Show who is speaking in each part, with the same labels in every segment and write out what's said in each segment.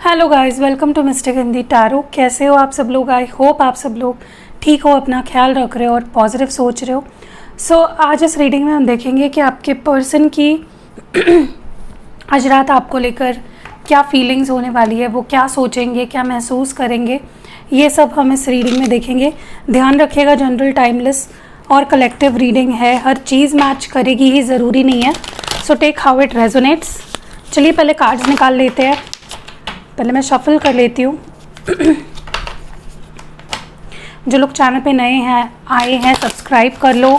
Speaker 1: Hello guys, welcome to mystic Hindi tarot. कैसे हो आप सब लोग? आई होप आप सब लोग ठीक हो, अपना ख्याल रख रहे हो और पॉजिटिव सोच रहे हो। आज इस रीडिंग में हम देखेंगे कि आपके पर्सन की आज रात आपको लेकर क्या फीलिंग्स होने वाली है, वो क्या सोचेंगे, क्या महसूस करेंगे, ये सब हम इस रीडिंग में देखेंगे। ध्यान रखिएगा, जनरल, टाइमलेस और कलेक्टिव रीडिंग है, हर चीज़ मैच करेगी ही ज़रूरी नहीं है। So take how it resonates. चलिए पहले कार्ड्स निकाल लेते हैं। पहले मैं शफल कर लेती हूँ। जो लोग चैनल पे नए हैं, आए हैं, सब्सक्राइब कर लो।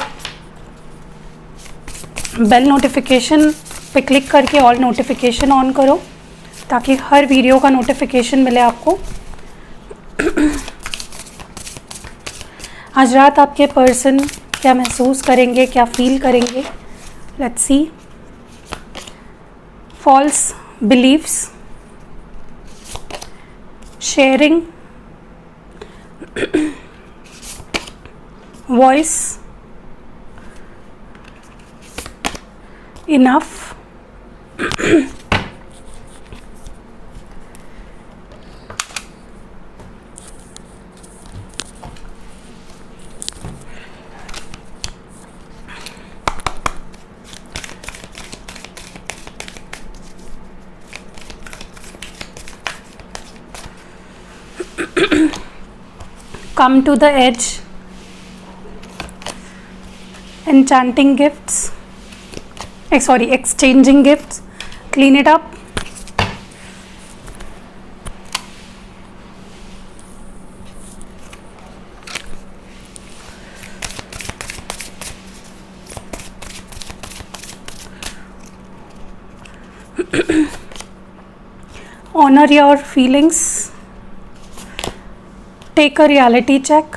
Speaker 1: बेल नोटिफिकेशन पे क्लिक करके ऑल नोटिफिकेशन ऑन करो ताकि हर वीडियो का नोटिफिकेशन मिले आपको। आज रात आपके पर्सन क्या महसूस करेंगे, क्या फील करेंगे, let's see. False beliefs, sharing, voice, enough, come to the edge, enchanting gifts, exchanging gifts, clean it up, honor your feelings, take a reality check,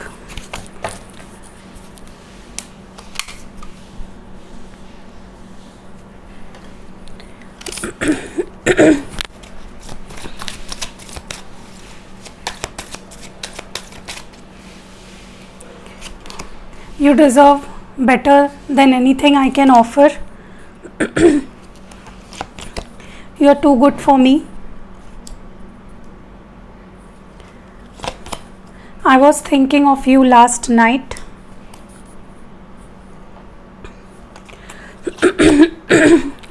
Speaker 1: you deserve better than anything I can offer. You are too good for me. I was thinking of you last night.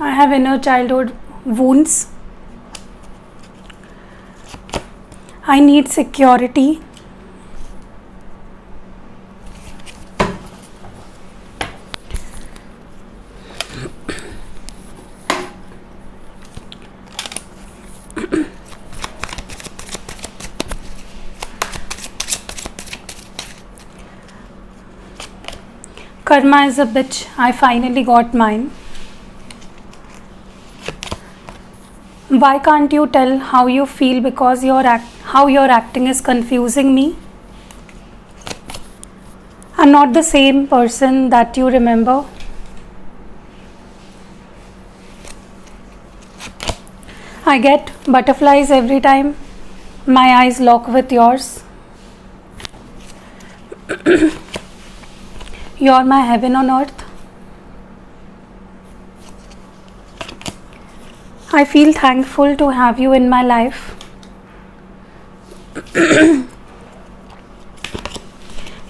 Speaker 1: I have inner childhood wounds. I need security. Karma is a bitch. I finally got mine. Why can't you tell how you feel, because how you're acting is confusing me. I'm not the same person that you remember. I get butterflies every time my eyes lock with yours. You're my heaven on earth. I feel thankful to have you in my life.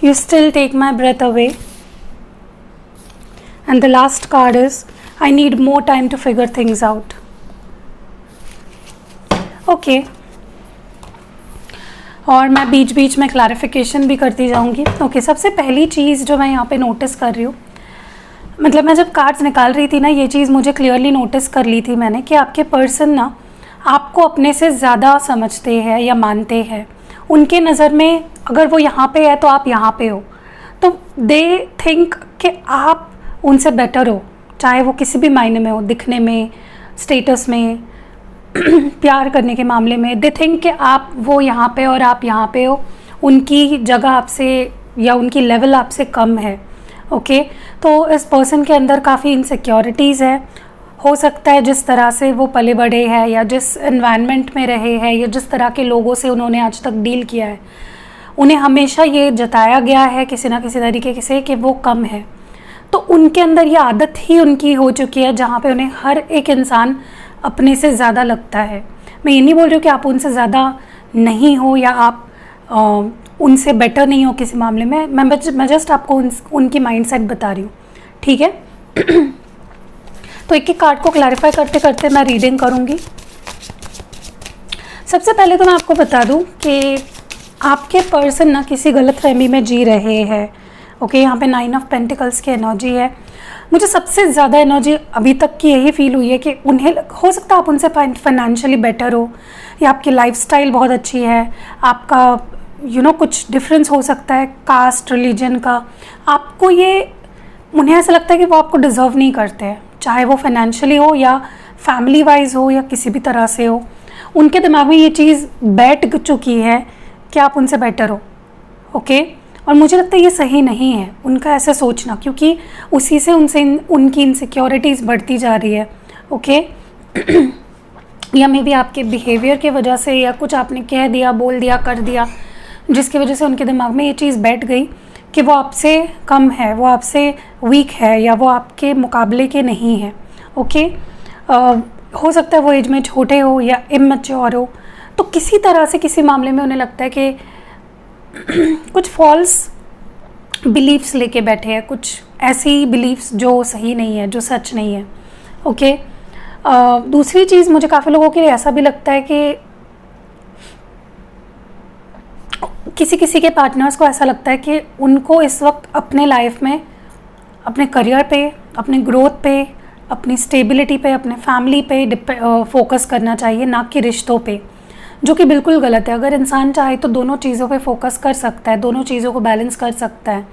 Speaker 1: You still take my breath away. And the last card is, I need more time to figure things out. Okay. और मैं बीच बीच में clarification भी करती जाऊंगी। Okay, सबसे पहली चीज़ जो मैं यहाँ पे नोटिस कर रही हूँ, मतलब मैं जब कार्ड्स निकाल रही थी ना, ये चीज़ मुझे क्लियरली नोटिस कर ली थी मैंने कि आपके पर्सन ना आपको अपने से ज़्यादा समझते हैं या मानते हैं। उनके नज़र में अगर वो यहाँ पे है तो आप यहाँ पे हो, तो दे थिंक कि आप उनसे बेटर हो, चाहे वो किसी भी मायने में हो, दिखने में, स्टेटस में, प्यार करने के मामले में। दे थिंक कि आप वो यहाँ पे और आप यहाँ पे हो, उनकी जगह आपसे या उनकी लेवल आपसे कम है। ओके, तो इस पर्सन के अंदर काफ़ी इनसिक्योरिटीज़ है। हो सकता है जिस तरह से वो पले बड़े हैं या जिस एनवायरनमेंट में रहे हैं या जिस तरह के लोगों से उन्होंने आज तक डील किया है, उन्हें हमेशा ये जताया गया है किसी ना किसी तरीके से कि वो कम है। तो उनके अंदर ये आदत ही उनकी हो चुकी है जहाँ पे उन्हें हर एक इंसान अपने से ज़्यादा लगता है। मैं ये नहीं बोल रही हूँ कि आप उनसे ज़्यादा नहीं हो या आप उनसे बेटर नहीं हो किसी मामले में। मैं जस्ट आपको उनकी माइंडसेट बता रही हूँ, ठीक है। तो एक एक कार्ड को क्लैरिफाई करते करते मैं रीडिंग करूँगी। सबसे पहले तो मैं आपको बता दूँ कि आपके पर्सन ना किसी गलतफहमी में जी रहे हैं। ओके, यहाँ पे 9 ऑफ पेंटिकल्स की एनर्जी है। मुझे सबसे ज़्यादा एनर्जी अभी तक की यही फील हुई है कि उन्हें हो सकता है आप उनसे फाइनेंशियली बेटर हो, या आपकी लाइफस्टाइल बहुत अच्छी है, आपका कुछ डिफरेंस हो सकता है कास्ट रिलीजन का। आपको ये, उन्हें ऐसा लगता है कि वो आपको डिज़र्व नहीं करते हैं, चाहे वो फाइनेंशियली हो या फैमिली वाइज हो या किसी भी तरह से हो। उनके दिमाग में ये चीज़ बैठ चुकी है कि आप उनसे बेटर हो। ओके, और मुझे लगता है ये सही नहीं है उनका ऐसा सोचना, क्योंकि उसी से उनकी इनसिक्योरिटीज़ बढ़ती जा रही है। ओके या मे बी आपके बिहेवियर की वजह से, या कुछ आपने कह दिया, बोल दिया, कर दिया, जिसकी वजह से उनके दिमाग में ये चीज़ बैठ गई कि वो आपसे कम है, वो आपसे वीक है, या वो आपके मुकाबले के नहीं है। ओके, हो सकता है वो एज में छोटे हो या इमैच्योर हो, तो किसी तरह से किसी मामले में उन्हें लगता है कि कुछ फॉल्स बिलीफ्स लेके बैठे हैं, कुछ ऐसी बिलीफ्स जो सही नहीं है, जो सच नहीं है। ओके, दूसरी चीज़, मुझे काफ़ी लोगों के लिए ऐसा भी लगता है कि किसी किसी के पार्टनर्स को ऐसा लगता है कि उनको इस वक्त अपने लाइफ में, अपने करियर पे, अपने ग्रोथ पे, अपनी स्टेबिलिटी पे, अपने फैमिली पे फोकस करना चाहिए, ना कि रिश्तों पे, जो कि बिल्कुल गलत है। अगर इंसान चाहे तो दोनों चीज़ों पे फोकस कर सकता है, दोनों चीज़ों को बैलेंस कर सकता है,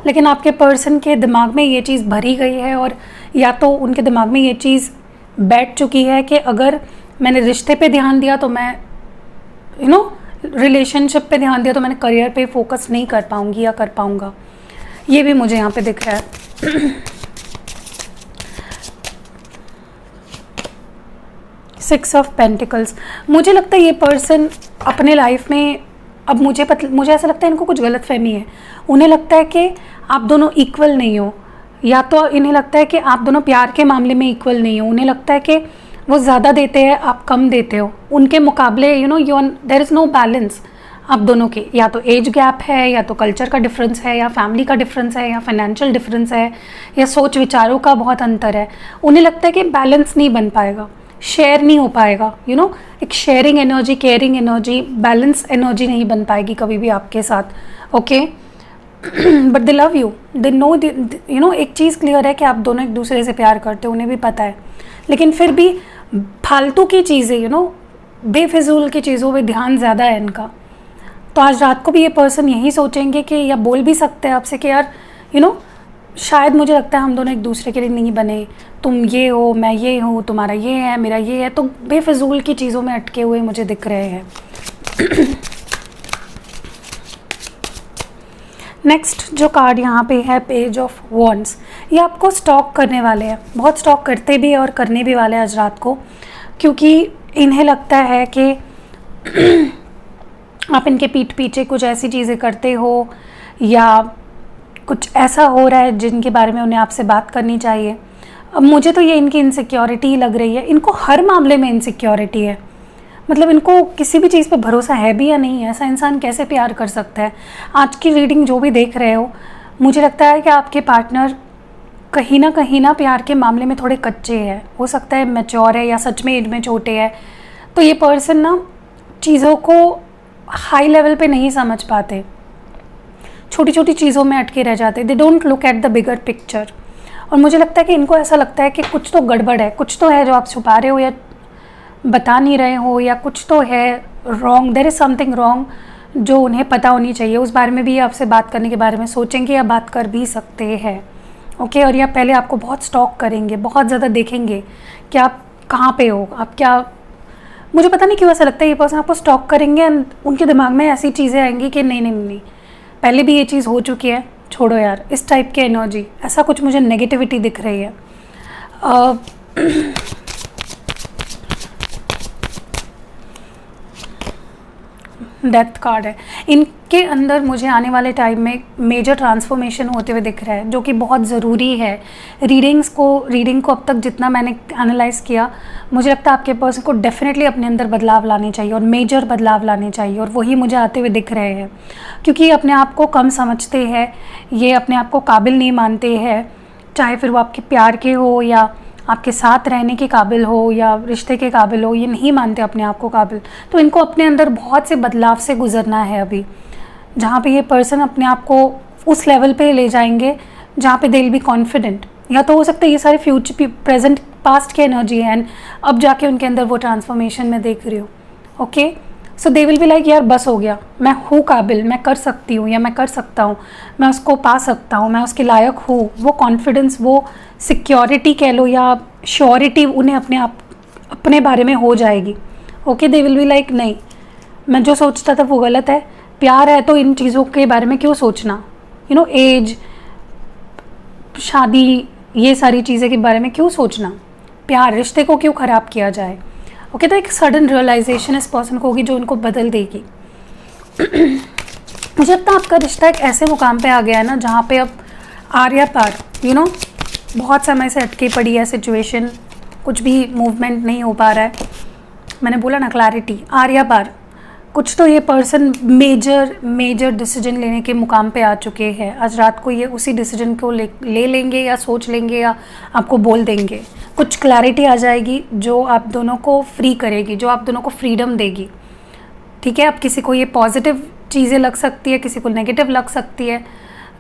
Speaker 1: लेकिन आपके पर्सन के दिमाग में ये चीज़ भरी गई है, और या तो उनके दिमाग में ये चीज़ बैठ चुकी है कि अगर मैंने रिश्ते पे ध्यान दिया तो मैं रिलेशनशिप पे ध्यान दिया तो मैंने करियर पे फोकस नहीं कर पाऊँगी या कर पाऊँगा। ये भी मुझे यहाँ पे दिख रहा है। 6 ऑफ पेंटिकल्स, मुझे लगता है ये पर्सन अपने लाइफ में, अब मुझे ऐसा लगता है इनको कुछ गलतफहमी है। उन्हें लगता है कि आप दोनों इक्वल नहीं हो, या तो इन्हें लगता है कि आप दोनों प्यार के मामले में इक्वल नहीं हो। उन्हें लगता है कि वो ज़्यादा देते हैं, आप कम देते हो, उनके मुकाबले देयर इज़ नो बैलेंस आप दोनों के। या तो एज गैप है, या तो कल्चर का डिफरेंस है, या फैमिली का डिफरेंस है, या फाइनेंशियल डिफरेंस है, या सोच विचारों का बहुत अंतर है। उन्हें लगता है कि बैलेंस नहीं बन पाएगा, शेयर नहीं हो पाएगा, एक sharing energy, caring energy, balance energy नहीं बन पाएगी कभी भी आपके साथ। Okay, but they love you, they know एक चीज़ क्लियर है कि आप दोनों एक दूसरे से प्यार करते हो, उन्हें भी पता है, लेकिन फिर भी फालतू की चीज़ें, बेफिजूल की चीज़ों पे ध्यान ज़्यादा है इनका। तो आज रात को भी ये पर्सन यही सोचेंगे कि, या बोल भी सकते हैं आपसे कि यार शायद मुझे लगता है हम दोनों एक दूसरे के लिए नहीं बने, तुम ये हो, मैं ये हूँ, तुम्हारा ये है, मेरा ये है। तो बेफिजूल की चीज़ों में अटके हुए मुझे दिख रहे हैं। नेक्स्ट जो कार्ड यहाँ पे है, पेज ऑफ वॉन्ड्स, ये आपको स्टॉक करने वाले हैं, बहुत स्टॉक करते भी और करने भी वाले हैं आज रात को, क्योंकि इन्हें लगता है कि आप इनके पीठ पीछे कुछ ऐसी चीज़ें करते हो, या कुछ ऐसा हो रहा है जिनके बारे में उन्हें आपसे बात करनी चाहिए। अब मुझे तो ये इनकी इनसिक्योरिटी लग रही है, इनको हर मामले में इनसिक्योरिटी है, मतलब इनको किसी भी चीज़ पे भरोसा है भी या नहीं है। ऐसा इंसान कैसे प्यार कर सकता है? आज की रीडिंग जो भी देख रहे हो, मुझे लगता है कि आपके पार्टनर कहीं ना प्यार के मामले में थोड़े कच्चे हैं, हो सकता है मैच्योर है, या सच में एज में छोटे हैं। तो ये पर्सन ना चीज़ों को हाई लेवल पे नहीं समझ पाते, छोटी छोटी चीज़ों में अटके रह जाते, they don't look at the bigger picture. और मुझे लगता है कि इनको ऐसा लगता है कि कुछ तो गड़बड़ है, कुछ तो है जो आप छुपा रहे हो या बता नहीं रहे हो, या कुछ तो है wrong, there is something wrong जो उन्हें पता होनी चाहिए। उस बारे में भी आपसे बात करने के बारे में सोचेंगे, या बात कर भी सकते हैं। ओके, और या पहले आपको बहुत स्टॉक करेंगे, बहुत ज़्यादा देखेंगे कि आप कहाँ पे हो, आप क्या, मुझे पता नहीं क्यों ऐसा लगता है ये पर्सन आपको स्टॉक करेंगे, उनके दिमाग में ऐसी चीज़ें आएंगी कि नहीं, पहले भी ये चीज़ हो चुकी है, छोड़ो यार, इस टाइप की एनर्जी, ऐसा कुछ मुझे नेगेटिविटी दिख रही है। डेथ कार्ड है। इनके अंदर मुझे आने वाले टाइम में मेजर ट्रांसफॉर्मेशन होते हुए दिख रहा है, जो कि बहुत ज़रूरी है। रीडिंग को अब तक जितना मैंने एनालाइज़ किया, मुझे लगता है आपके पर्सन को डेफिनेटली अपने अंदर बदलाव लाने चाहिए और मेजर बदलाव लाने चाहिए, और वही मुझे आते हुए दिख रहे हैं। क्योंकि ये अपने आप को कम समझते हैं, ये अपने आप को काबिल नहीं मानते हैं, चाहे फिर वो आपके प्यार के हो या आपके साथ रहने के काबिल हो या रिश्ते के काबिल हो, ये नहीं मानते अपने आप को काबिल। तो इनको अपने अंदर बहुत से बदलाव से गुजरना है अभी, जहाँ पे ये पर्सन अपने आप को उस लेवल पे ले जाएंगे जहाँ पे दे विल बी कॉन्फिडेंट। या तो हो सकता है ये सारे फ्यूचर, प्रेजेंट, पास्ट की एनर्जी है, एंड अब जाके उनके अंदर वो ट्रांसफॉर्मेशन में देख रही हूँ। Okay, so they will be like यार बस हो गया, मैं हूँ काबिल, मैं कर सकती हूँ या मैं कर सकता हूँ, मैं उसको पा सकता हूँ, मैं उसके लायक हूँ। वो कॉन्फिडेंस, वो सिक्योरिटी कह लो या श्योरिटी उन्हें अपने बारे में हो जाएगी। Okay, they will be like नहीं, मैं जो सोचता था वो गलत है, प्यार है तो इन चीज़ों के बारे में क्यों सोचना, एज, शादी, ये सारी चीज़ें के बारे में क्यों सोचना, प्यार, रिश्ते को क्यों ख़राब किया जाए। ओके, तो एक सडन रियलाइजेशन इस पर्सन को होगी जो उनको बदल देगी। मुझे लगता है आपका रिश्ता एक ऐसे मुकाम पे आ गया है ना, जहाँ पे अब आर्या पार, बहुत समय से अटकी पड़ी है सिचुएशन, कुछ भी मूवमेंट नहीं हो पा रहा है। मैंने बोला ना, क्लैरिटी, आर्या पार, कुछ तो ये पर्सन मेजर डिसीजन लेने के मुकाम पे आ चुके हैं। आज रात को ये उसी डिसीजन को ले लेंगे या सोच लेंगे या आपको बोल देंगे। कुछ क्लैरिटी आ जाएगी जो आप दोनों को फ्री करेगी, जो आप दोनों को फ्रीडम देगी। ठीक है, अब किसी को ये पॉजिटिव चीज़ें लग सकती है, किसी को नेगेटिव लग सकती है,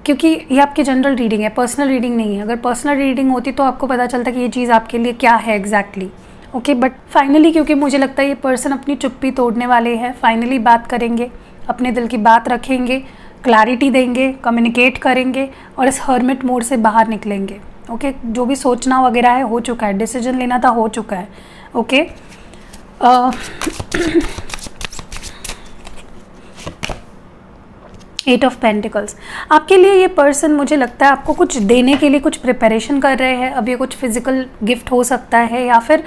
Speaker 1: क्योंकि ये आपकी जनरल रीडिंग है, पर्सनल रीडिंग नहीं है। अगर पर्सनल रीडिंग होती तो आपको पता चलता कि ये चीज़ आपके लिए क्या है एग्जैक्टली। ओके, बट फाइनली क्योंकि मुझे लगता है ये पर्सन अपनी चुप्पी तोड़ने वाले हैं, फाइनली बात करेंगे, अपने दिल की बात रखेंगे, क्लैरिटी देंगे, कम्युनिकेट करेंगे और इस हर्मिट मोड से बाहर निकलेंगे। ओके, जो भी सोचना वगैरह है हो चुका है, डिसीजन लेना था हो चुका है। ओके, एट ऑफ पेंटिकल्स, आपके लिए ये पर्सन मुझे लगता है आपको कुछ देने के लिए कुछ प्रिपरेशन कर रहे हैं। अब ये कुछ फिजिकल गिफ्ट हो सकता है या फिर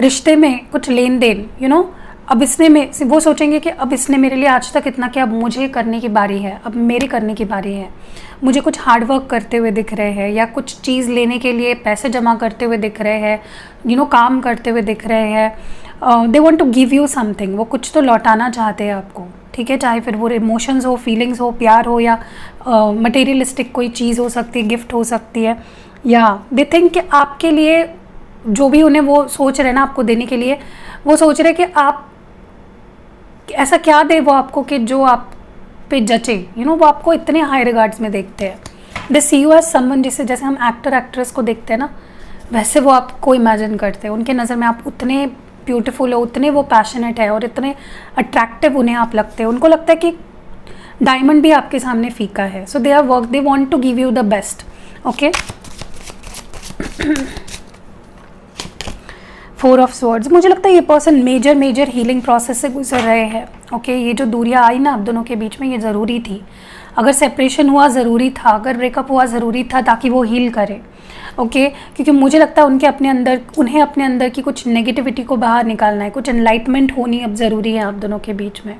Speaker 1: रिश्ते में कुछ लेन देन, अब इसने वो सोचेंगे कि अब इसने मेरे लिए आज तक इतना किया, अब मुझे करने की बारी है, अब मेरी करने की बारी है। मुझे कुछ हार्डवर्क करते हुए दिख रहे हैं या कुछ चीज़ लेने के लिए पैसे जमा करते हुए दिख रहे हैं, काम करते हुए दिख रहे हैं। They want to give you something, वो कुछ तो लौटाना चाहते हैं आपको। ठीक है, चाहे फिर वो इमोशंस हो, फीलिंग्स हो, प्यार हो या मटेरियलिस्टिक कोई चीज़ हो सकती है, गिफ्ट हो सकती है, या दे थिंक कि आपके लिए जो भी उन्हें वो सोच रहे हैं ना आपको देने के लिए, वो सोच रहे हैं कि आप ऐसा क्या दे वो आपको कि जो आप पे जचे। वो आपको इतने हाई रिगार्ड्स में देखते हैं। दे सी यू एज समवन, जैसे हम एक्टर एक्ट्रेस को देखते हैं ना, वैसे वो आपको इमेजिन करते हैं। उनके नज़र में आप उतने ब्यूटीफुल हो, उतने वो पैशनेट है और इतने अट्रैक्टिव उन्हें आप लगते हैं। उनको लगता है कि डायमंड भी आपके सामने फीका है। So they are work, they want to give you the best. Okay, 4 of swords, मुझे लगता है ये पर्सन मेजर हीलिंग प्रोसेस से गुजर रहे हैं। ओके, ये जो दूरियां आई ना आप दोनों के बीच में, ये ज़रूरी थी। अगर सेपरेशन हुआ ज़रूरी था, अगर ब्रेकअप हुआ ज़रूरी था, ताकि वो हील करे। ओके, क्योंकि मुझे लगता है उन्हें अपने अंदर की कुछ नेगेटिविटी को बाहर निकालना है, कुछ एनलाइटमेंट होनी अब ज़रूरी है आप दोनों के बीच में।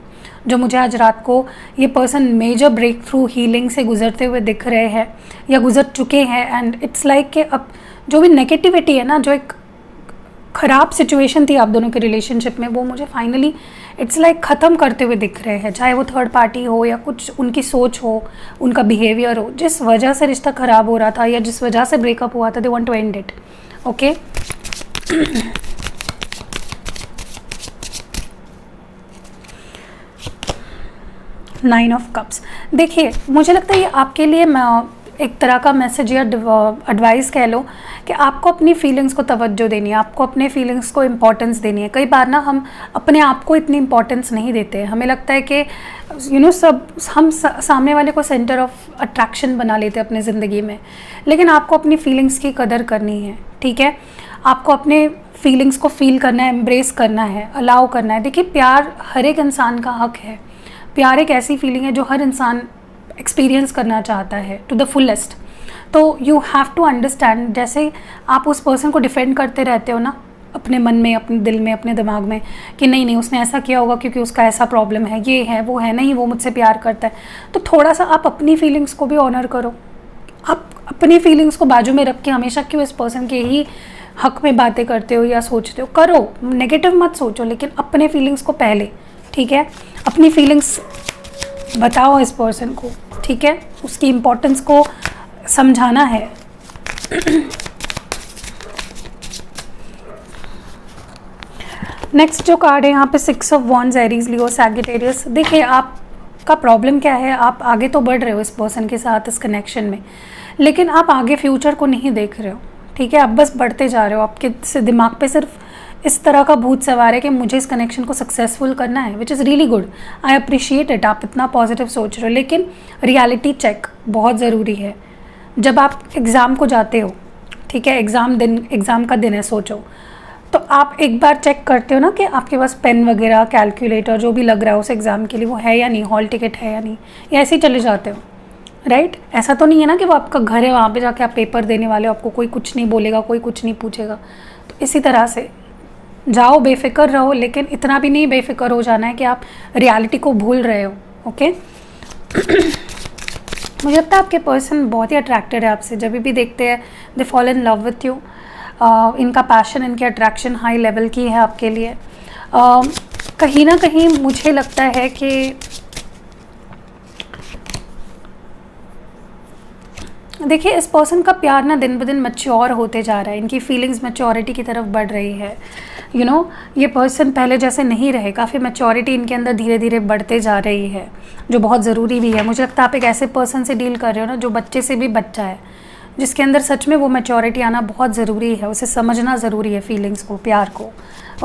Speaker 1: जो मुझे आज रात को ये person major breakthrough healing से गुजरते हुए दिख रहे हैं या गुजर चुके हैं। एंड इट्स लाइक कि अब जो भी नेगेटिविटी है ना, जो एक ख़राब सिचुएशन थी आप दोनों के रिलेशनशिप में, वो मुझे फाइनली इट्स लाइक ख़त्म करते हुए दिख रहे हैं। चाहे वो थर्ड पार्टी हो या कुछ उनकी सोच हो, उनका बिहेवियर हो, जिस वजह से रिश्ता ख़राब हो रहा था या जिस वजह से ब्रेकअप हुआ था, they want to end it. Okay, nine of cups, देखिए मुझे लगता है ये आपके लिए एक तरह का मैसेज या एडवाइस कह लो कि आपको अपनी फीलिंग्स को तवज्जो देनी है, आपको अपने फीलिंग्स को इम्पोर्टेंस देनी है। कई बार ना हम अपने आप को इतनी इम्पोर्टेंस नहीं देते। हमें लगता है कि हम सामने वाले को सेंटर ऑफ अट्रैक्शन बना लेते हैं अपनी ज़िंदगी में, लेकिन आपको अपनी फीलिंग्स की कदर करनी है। ठीक है, आपको अपने फीलिंग्स को फील करना है, एम्ब्रेस करना है, अलाउ करना है। देखिए, प्यार हर एक इंसान का हक है। प्यार एक ऐसी फीलिंग है जो हर इंसान एक्सपीरियंस करना चाहता है टू द फुलेस्ट। तो यू हैव टू अंडरस्टैंड, जैसे आप उस पर्सन को डिफेंड करते रहते हो ना, अपने मन में, अपने दिल में, अपने दिमाग में कि नहीं नहीं उसने ऐसा किया होगा क्योंकि उसका ऐसा प्रॉब्लम है, ये है वो है, नहीं वो मुझसे प्यार करता है। तो थोड़ा सा आप अपनी फीलिंग्स को भी ऑनर करो। आप अपनी फीलिंग्स को बाजू में रख के हमेशा क्यों इस पर्सन के ही हक में बातें करते हो या सोचते हो? करो, नेगेटिव मत सोचो, लेकिन अपने फीलिंग्स को पहले, ठीक है? अपनी फीलिंग्स बताओ इस पर्सन को, ठीक है? उसकी इम्पोर्टेंस को समझाना है। नेक्स्ट जो कार्ड है यहाँ पे 6 of wands, Aries, Leo, Sagittarius. देखिए आपका प्रॉब्लम क्या है, आप आगे तो बढ़ रहे हो इस पर्सन के साथ, इस कनेक्शन में, लेकिन आप आगे फ्यूचर को नहीं देख रहे हो, ठीक है? आप बस बढ़ते जा रहे हो। आपके दिमाग पे सिर्फ इस तरह का भूत सवार है कि मुझे इस कनेक्शन को सक्सेसफुल करना है, which is really good, I appreciate it. आप इतना पॉजिटिव सोच रहे हो, लेकिन रियलिटी चेक बहुत ज़रूरी है। जब आप एग्ज़ाम को जाते हो, ठीक है, एग्ज़ाम का दिन है, सोचो, तो आप एक बार चेक करते हो ना कि आपके पास पेन वगैरह, कैलकुलेटर, जो भी लग रहा है उस एग्ज़ाम के लिए, वो है या नहीं, हॉल टिकट है या नहीं, या ऐसे ही चले जाते हो, राइट? ऐसा तो नहीं है ना कि वो आपका घर है, वहाँ पे जाके आप पेपर देने वाले हो, आपको कोई कुछ नहीं बोलेगा, कोई कुछ नहीं पूछेगा। तो इसी तरह से जाओ, बेफिक्र रहो, लेकिन इतना भी नहीं बेफिक्र हो जाना है कि आप रियलिटी को भूल रहे हो, ओके? मुझे लगता है आपके पर्सन बहुत ही अट्रैक्टेड है आपसे, जब भी देखते हैं they fall in love with you. इनका पैशन, इनकी अट्रैक्शन हाई लेवल की है आपके लिए। कहीं ना कहीं मुझे लगता है कि देखिए इस पर्सन का प्यार ना दिन ब दिन मैच्योर होते जा रहा है, इनकी फीलिंग्स मैच्योरिटी की तरफ बढ़ रही है। यू नो ये पर्सन पहले जैसे नहीं रहे, काफ़ी मैच्योरिटी इनके अंदर धीरे धीरे बढ़ते जा रही है, जो बहुत ज़रूरी भी है। मुझे लगता है आप एक ऐसे पर्सन से डील कर रहे हो ना जो बच्चे से भी बच्चा है, जिसके अंदर सच में वो मैच्योरिटी आना बहुत ज़रूरी है, उसे समझना ज़रूरी है फीलिंग्स को, प्यार को,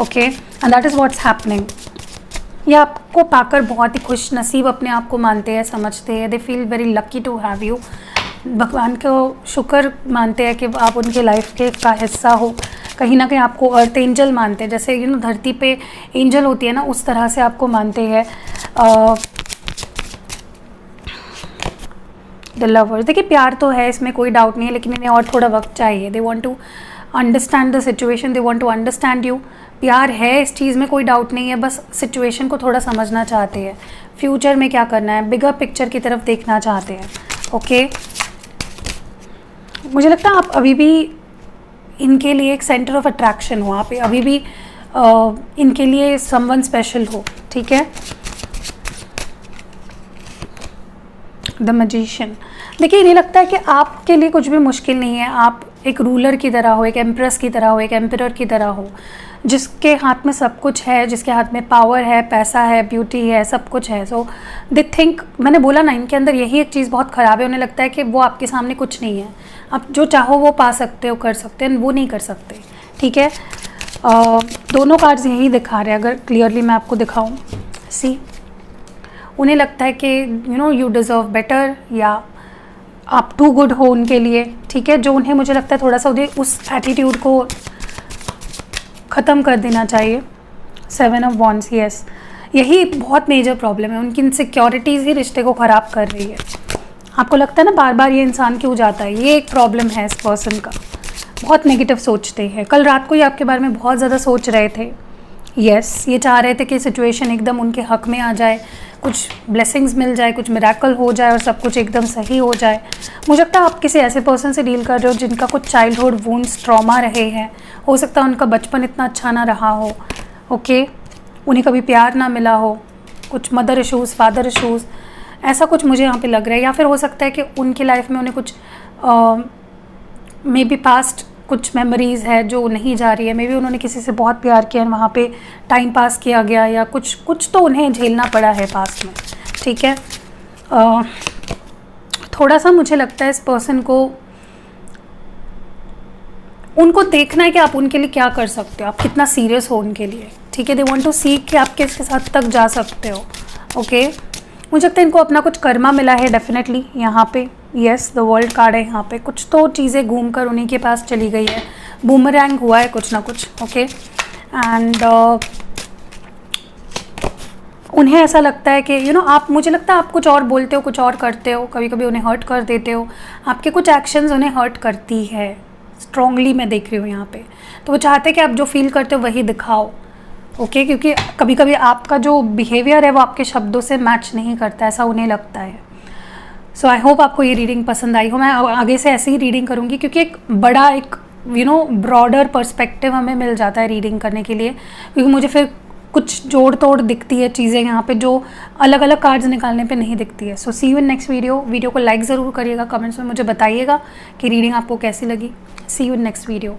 Speaker 1: okay? And that is what's happening. ये आपको पाकर बहुत ही खुश नसीब अपने आप को मानते हैं, समझते हैं, they feel very lucky to have you. भगवान को शुक्र मानते हैं कि आप उनके लाइफ के का हिस्सा हो। कहीं ना कहीं आपको अर्थ एंजल मानते हैं, जैसे यू नो धरती पे एंजल होती है ना, उस तरह से आपको मानते हैं। द लवर्स, देखिए प्यार तो है, इसमें कोई डाउट नहीं है, लेकिन इन्हें और थोड़ा वक्त चाहिए। They want to understand the situation, they want to understand you. प्यार है, इस चीज़ में कोई डाउट नहीं है, बस सिचुएशन को थोड़ा समझना चाहते हैं, फ्यूचर में क्या करना है, बिगर पिक्चर की तरफ देखना चाहते हैं, ओके? मुझे लगता है आप अभी भी इनके लिए एक सेंटर ऑफ अट्रैक्शन हो, आप अभी भी इनके लिए समवन स्पेशल हो, ठीक है? द मैजिशियन, देखिए इन्हें लगता है कि आपके लिए कुछ भी मुश्किल नहीं है। आप एक रूलर की तरह हो, एक एम्प्रेस की तरह हो, एक एम्परर की तरह हो, जिसके हाथ में सब कुछ है, जिसके हाथ में पावर है, पैसा है, ब्यूटी है, सब कुछ है। सो दे थिंक, मैंने बोला ना, इनके अंदर यही एक चीज़ बहुत ख़राब है, उन्हें लगता है कि वो आपके सामने कुछ नहीं है, आप जो चाहो वो पा सकते हो, कर सकते हैं, वो नहीं कर सकते, ठीक है? दोनों कार्ड्स यही दिखा रहे हैं, अगर क्लियरली मैं आपको दिखाऊँ, सी उन्हें लगता है कि you know you deserve better, या आप टू गुड हो उनके लिए, ठीक है? जो उन्हें, मुझे लगता है थोड़ा सा उन्हें उस एटीट्यूड को ख़त्म कर देना चाहिए। 7 ऑफ वॉन्ड्स, यस, यही बहुत मेजर प्रॉब्लम है, उनकी इनसिक्योरिटीज़ ही रिश्ते को ख़राब कर रही है। आपको लगता है ना बार बार ये इंसान क्यों जाता है, ये एक प्रॉब्लम है इस पर्सन का, बहुत नेगेटिव सोचते हैं। कल रात को ये आपके बारे में बहुत ज़्यादा सोच रहे थे, यस, ये चाह रहे थे कि सिचुएशन एकदम उनके हक में आ जाए, कुछ ब्लेसिंग्स मिल जाए, कुछ मिरेकल हो जाए और सब कुछ एकदम सही हो जाए। मुझे लगता है आप किसी ऐसे पर्सन से डील कर रहे हो जिनका कुछ चाइल्डहुड वुंड्स, ट्रॉमा रहे हैं, हो सकता है उनका बचपन इतना अच्छा ना रहा हो, ओके? उन्हें कभी प्यार ना मिला हो, कुछ मदर इशूज़, फादर इशूज़, ऐसा कुछ मुझे यहाँ पे लग रहा है। या फिर हो सकता है कि उनकी लाइफ में उन्हें कुछ मे बी पास्ट कुछ मेमोरीज़ है जो नहीं जा रही है, मे बी उन्होंने किसी से बहुत प्यार किया, वहाँ पे टाइम पास किया गया, या कुछ तो उन्हें झेलना पड़ा है पास्ट में, ठीक है? थोड़ा सा मुझे लगता है इस पर्सन को, उनको देखना है कि आप उनके लिए क्या कर सकते हो, आप कितना सीरियस हो उनके लिए, ठीक है? दे वांट टू सी कि आप किस हद तक जा सकते हो, ओके? मुझे लगता है इनको अपना कुछ कर्मा मिला है डेफिनेटली यहाँ पे, यस, द वर्ल्ड कार्ड है यहाँ पे। कुछ तो चीज़ें घूमकर उन्हीं के पास चली गई है, बूमरैंग हुआ है कुछ ना कुछ, ओके? एंड उन्हें ऐसा लगता है कि यू नो आप, मुझे लगता है आप कुछ और बोलते हो, कुछ और करते हो, कभी कभी उन्हें हर्ट कर देते हो, आपके कुछ एक्शंस उन्हें हर्ट करती है, स्ट्रांगली मैं देख रही हूँ यहाँ पे। तो वो चाहते हैं कि आप जो फील करते हो वही दिखाओ, ओके, क्योंकि कभी कभी आपका जो बिहेवियर है वो आपके शब्दों से मैच नहीं करता, ऐसा उन्हें लगता है। सो आई होप आपको ये रीडिंग पसंद आई हो। मैं आगे से ऐसे ही रीडिंग करूँगी, क्योंकि एक बड़ा एक ब्रॉडर पर्सपेक्टिव हमें मिल जाता है रीडिंग करने के लिए, क्योंकि मुझे फिर कुछ जोड़ तोड़ दिखती है चीज़ें यहाँ पे जो अलग अलग कार्ड्स निकालने पे नहीं दिखती है। सो सी यू इन नेक्स्ट वीडियो को लाइक ज़रूर करिएगा, कमेंट्स में मुझे बताइएगा कि रीडिंग आपको कैसी लगी। सी यू इन नेक्स्ट वीडियो।